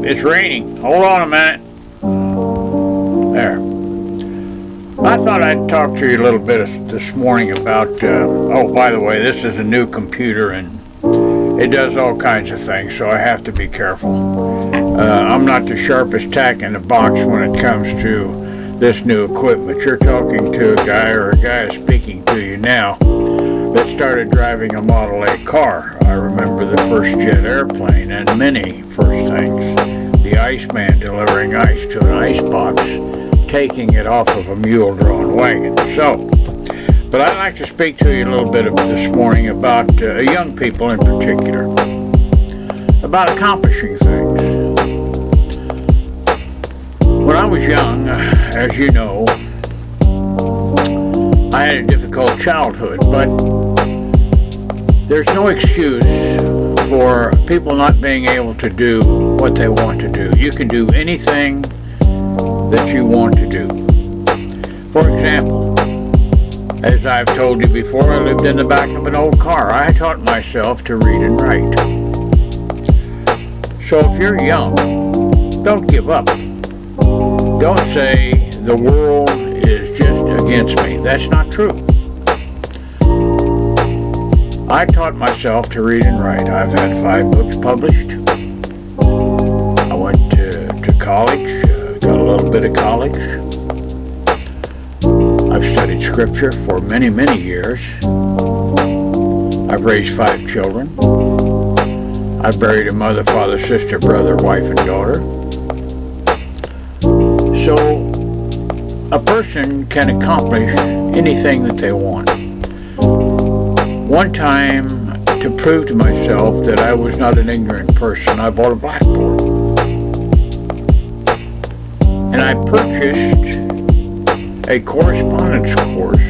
It's raining. Hold on a minute. There. I thought I'd talk to you a little bit this morning about, oh, by the way, this is a new computer and it does all kinds of things, so I have to be careful. I'm not the sharpest tack in the box when it comes to this new equipment. You're talking to a guy, or a guy is speaking to you now, that started driving a Model A car. I remember the first jet airplane and many first things. The Iceman delivering ice to an icebox, taking it off of a mule-drawn wagon. But I'd like to speak to you a little bit this morning about young people in particular, about accomplishing things. When I was young, as you know, I had a difficult childhood, but there's no excuse for people not being able to do what they want to do. You can do anything that you want to do. For example, as I've told you before, I lived in the back of an old car. I taught myself to read and write. So if you're young, don't give up. Don't say the world is just against me. That's not true. I taught myself to read and write. I've had 5 books published. I went to college, got a little bit of college. I've studied scripture for many, many years. I've raised 5 children. I've buried a mother, father, sister, brother, wife, and daughter. So a person can accomplish anything that they want. One time, to prove to myself that I was not an ignorant person, I bought a blackboard. And I purchased a correspondence course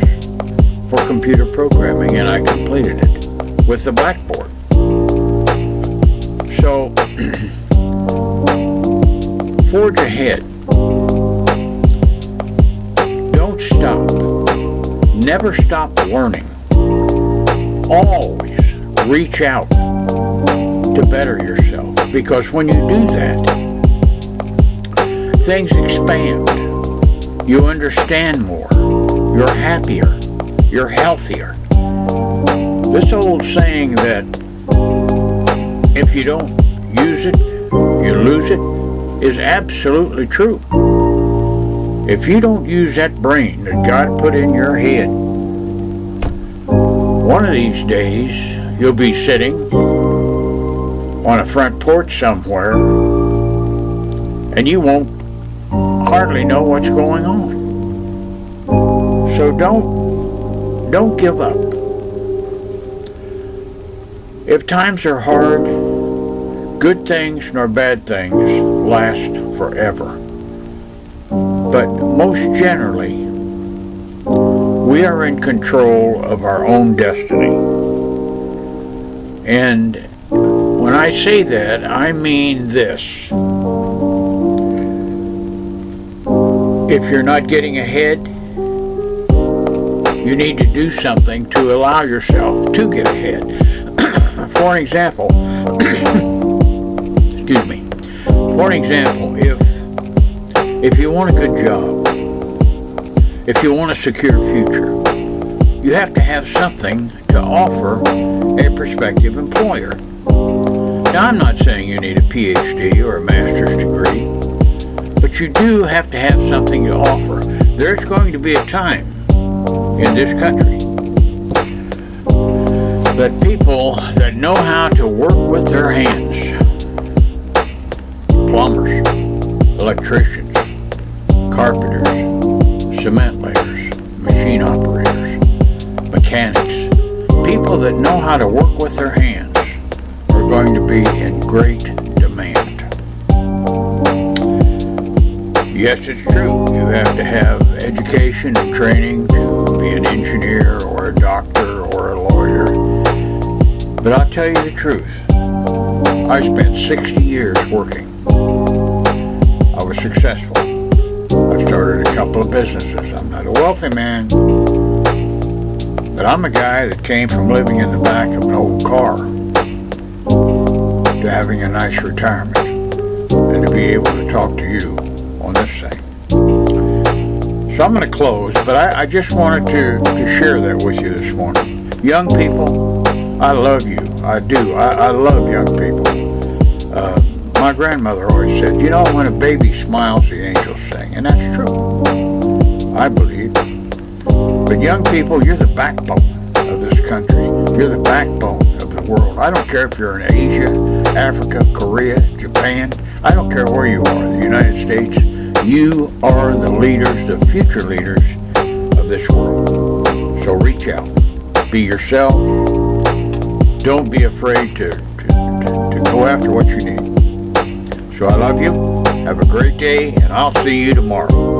for computer programming, and I completed it with the blackboard. So, forge ahead. Don't stop. Never stop learning. Always reach out to better yourself, because when you do that, things expand. You understand more. You're happier. You're healthier. This old saying that if you don't use it, you lose it, is absolutely true. If you don't use that brain that God put in your head, one of these days you'll be sitting on a front porch somewhere and you won't hardly know what's going on. So don't give up. If times are hard, good things nor bad things last forever. But most generally, we are in control of our own destiny. And when I say that, I mean this. If you're not getting ahead, you need to do something to allow yourself to get ahead. For an example, excuse me. For an example, if you want a good job, if you want a secure future, you have to have something to offer a prospective employer. Now, I'm not saying you need a PhD or a master's degree, but you do have to have something to offer. There's going to be a time in this country that people that know how to work with their hands, plumbers, electricians, carpenters, cement layers, machine operators, mechanics, people that know how to work with their hands are going to be in great demand. Yes, it's true. You have to have education and training to be an engineer or a doctor or a lawyer. But I'll tell you the truth. I spent 60 years working. I was successful. I've started a couple of businesses. I'm not a wealthy man, but I'm a guy that came from living in the back of an old car to having a nice retirement. And it be able to talk to you on this thing. So I'm going to close, but I just wanted to share that with you this morning. Young people, I love you. I do. I love young people. My grandmother always said, you know, when a baby smiles, the angels sing. And that's true. I believe. But young people, you're the backbone of this country. You're the backbone of the world. I don't care if you're in Asia, Africa, Korea, Japan. I don't care where you are, the United States. You are the leaders, the future leaders of this world. So reach out. Be yourself. Don't be afraid to go after what you need. So I love you. Have a great day, and I'll see you tomorrow.